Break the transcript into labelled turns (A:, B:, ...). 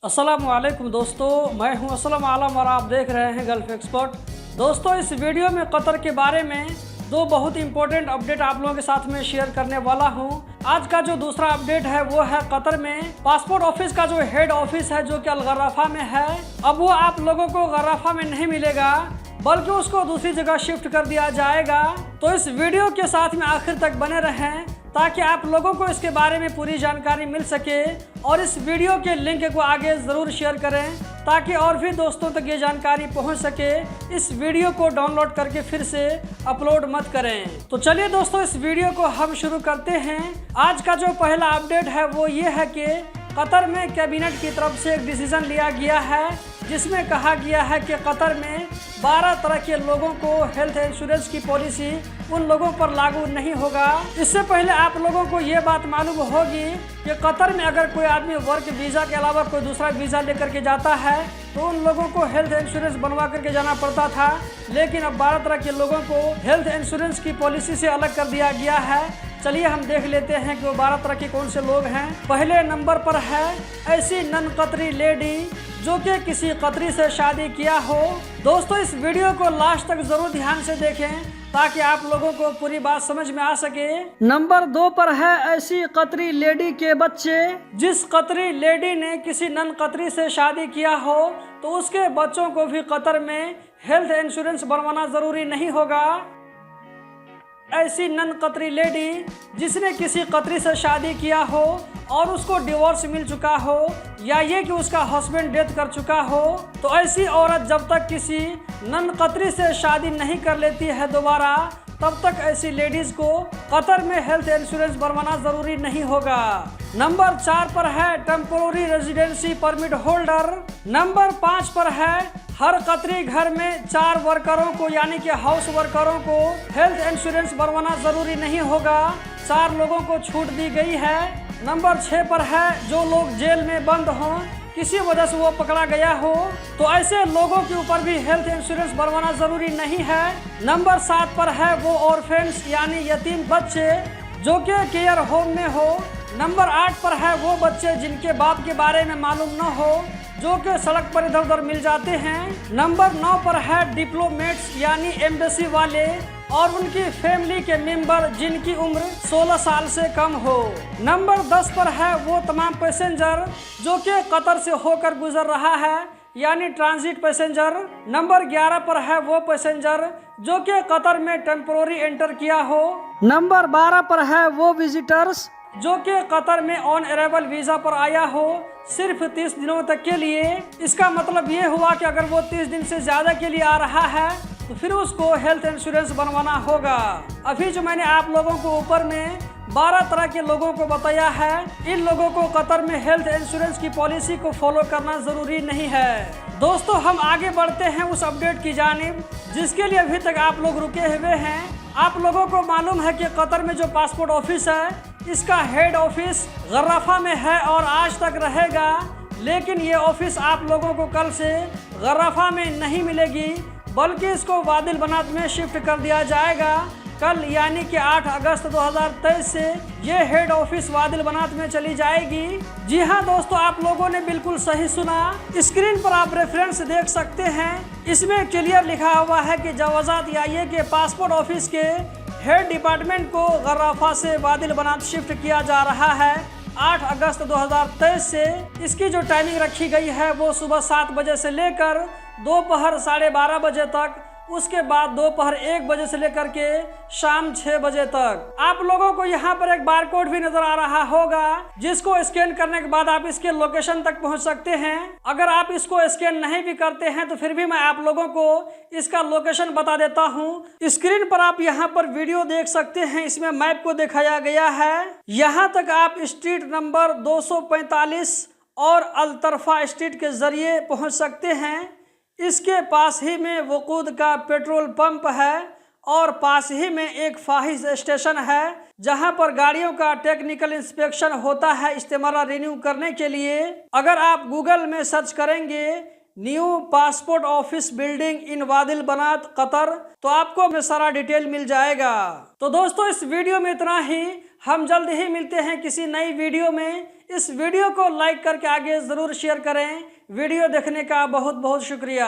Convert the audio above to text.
A: अस्सलामुअलैकुम दोस्तों, मैं हूं असलम आलम और आप देख रहे हैं गल्फ एक्सपर्ट। दोस्तों, इस वीडियो में कतर के बारे में दो बहुत इंपॉर्टेंट अपडेट आप लोगों के साथ में शेयर करने वाला हूं। आज का जो दूसरा अपडेट है वो है कतर में पासपोर्ट ऑफिस का जो हेड ऑफिस है जो कि अल गर्राफा में है, अब वो आप लोगों को गर्राफा में नहीं मिलेगा बल्कि उसको दूसरी जगह शिफ्ट कर दिया जाएगा। तो इस वीडियो के साथ में आखिर तक बने रहें ताकि आप लोगों को इसके बारे में पूरी जानकारी मिल सके, और इस वीडियो के लिंक को आगे ज़रूर शेयर करें ताकि और भी दोस्तों तक ये जानकारी पहुंच सके। इस वीडियो को डाउनलोड करके फिर से अपलोड मत करें। तो चलिए दोस्तों, इस वीडियो को हम शुरू करते हैं। आज का जो पहला अपडेट है वो ये है कि कतर में कैबिनेट की तरफ से एक डिसीजन लिया गया है जिसमें कहा गया है कि कतर में 12 तरह के लोगों को हेल्थ इंश्योरेंस की पॉलिसी उन लोगों पर लागू नहीं होगा। इससे पहले आप लोगों को ये बात मालूम होगी कि कतर में अगर कोई आदमी वर्क वीज़ा के अलावा कोई दूसरा वीज़ा लेकर के जाता है तो उन लोगों को हेल्थ इंश्योरेंस बनवा करके जाना पड़ता था, लेकिन अब 12 तरह के लोगों को हेल्थ इंश्योरेंस की पॉलिसी से अलग कर दिया गया है। चलिए हम देख लेते हैं कि वो 12 तरह के कौन से लोग हैं। पहले नंबर पर है ऐसी नन कतरी लेडी जो कि किसी कतरी से शादी किया हो। दोस्तों, इस वीडियो को लास्ट तक जरूर ध्यान से देखें ताकि आप लोगों को पूरी बात समझ में आ सके। नंबर 2 पर है ऐसी कतरी लेडी के बच्चे। जिस कतरी लेडी ने किसी नन कतरी से शादी किया हो तो उसके बच्चों को भी कतर में हेल्थ इंश्योरेंस बनवाना जरूरी नहीं होगा। ऐसी नन कतरी लेडी जिसने किसी कतरी से शादी किया हो और उसको डिवोर्स मिल चुका हो या ये कि उसका हस्बैंड डेथ कर चुका हो, तो ऐसी औरत जब तक किसी नन कतरी से शादी नहीं कर लेती है दोबारा, तब तक ऐसी लेडीज को कतर में हेल्थ इंश्योरेंस बनवाना जरूरी नहीं होगा। नंबर 4 पर है temporary residency permit holder. Number 5 पर है हर कतरी घर में 4 वर्करों को यानी कि हाउस वर्करों को हेल्थ इंश्योरेंस बनवाना जरूरी नहीं होगा। 4 लोगों को छूट दी गई है। नंबर 6 पर है जो लोग जेल में बंद हों, किसी वजह से वो पकड़ा गया हो, तो ऐसे लोगों के ऊपर भी हेल्थ इंश्योरेंस बनवाना जरूरी नहीं है। नंबर 7 पर है वो ऑर्फेन्स यानी यतीम बच्चे जो कि केयर होम में हो। नंबर 8 पर है वो बच्चे जिनके बाप के बारे में मालूम न हो जो कि सड़क पर इधर उधर मिल जाते हैं। नंबर 9 पर है डिप्लोमेट्स यानी एम्बेसी वाले और उनकी फैमिली के मेंबर जिनकी उम्र 16 साल से कम हो। नंबर 10 पर है वो तमाम पैसेंजर जो कि कतर से होकर गुजर रहा है यानी ट्रांजिट पैसेंजर। नंबर 11 पर है वो पैसेंजर जो कि कतर में टेम्पोररी एंटर किया हो। नंबर 12 पर है वो विजिटर्स जो कि कतर में ऑन अराइवल वीज़ा पर आया हो सिर्फ 30 दिनों तक के लिए। इसका मतलब ये हुआ कि अगर वो 30 दिन से ज़्यादा के लिए आ रहा है तो फिर उसको हेल्थ इंश्योरेंस बनवाना होगा। अभी जो मैंने आप लोगों को ऊपर में 12 तरह के लोगों को बताया है, इन लोगों को कतर में हेल्थ इंश्योरेंस की पॉलिसी को फॉलो करना ज़रूरी नहीं है। दोस्तों, हम आगे बढ़ते हैं उस अपडेट की जानिब जिसके लिए अभी तक आप लोग रुके हुए हैं। आप लोगों को मालूम है कि कतर में जो पासपोर्ट ऑफिस है इसका हेड ऑफिस गर्राफा में है और आज तक रहेगा, लेकिन ये ऑफिस आप लोगों को कल से गर्राफा में नहीं मिलेगी बल्कि इसको वादिल बनात में शिफ्ट कर दिया जाएगा। कल यानी कि 8 अगस्त 2023 से ये हेड ऑफिस वादिल बनात में चली जाएगी। जी हाँ दोस्तों, आप लोगों ने बिल्कुल सही सुना। स्क्रीन पर आप रेफरेंस देख सकते हैं, इसमें क्लियर लिखा हुआ है कि जवाजात या ये के पासपोर्ट ऑफिस के हेड डिपार्टमेंट को गर्राफा से वादिल बनात शिफ्ट किया जा रहा है 8 अगस्त 2023 से। इसकी जो टाइमिंग रखी गई है वो सुबह 7 बजे से लेकर दोपहर 12:30 बजे तक, उसके बाद दोपहर 1 बजे से लेकर के शाम 6 बजे तक। आप लोगों को यहाँ पर एक बारकोड भी नजर आ रहा होगा जिसको स्कैन करने के बाद आप इसके लोकेशन तक पहुँच सकते हैं। अगर आप इसको स्कैन नहीं भी करते हैं तो फिर भी मैं आप लोगों को इसका लोकेशन बता देता हूँ। स्क्रीन पर आप यहाँ पर वीडियो देख सकते हैं, इसमें मैप को दिखाया गया है। यहाँ तक आप स्ट्रीट नंबर 245 और अलतरफा स्ट्रीट के जरिए पहुँच सकते हैं। इसके पास ही में वकूद का पेट्रोल पंप है और पास ही में एक फाहिश स्टेशन है जहां पर गाड़ियों का टेक्निकल इंस्पेक्शन होता है इस्तेमाल रिन्यू करने के लिए। अगर आप गूगल में सर्च करेंगे new passport office building in Wadil Banat Qatar तो आपको में सारा डिटेल मिल जाएगा। तो दोस्तों, इस वीडियो में इतना ही। हम जल्द ही मिलते हैं किसी नई वीडियो में इस वीडियो को लाइक करके आगे ज़रूर शेयर करें। वीडियो देखने का बहुत बहुत शुक्रिया।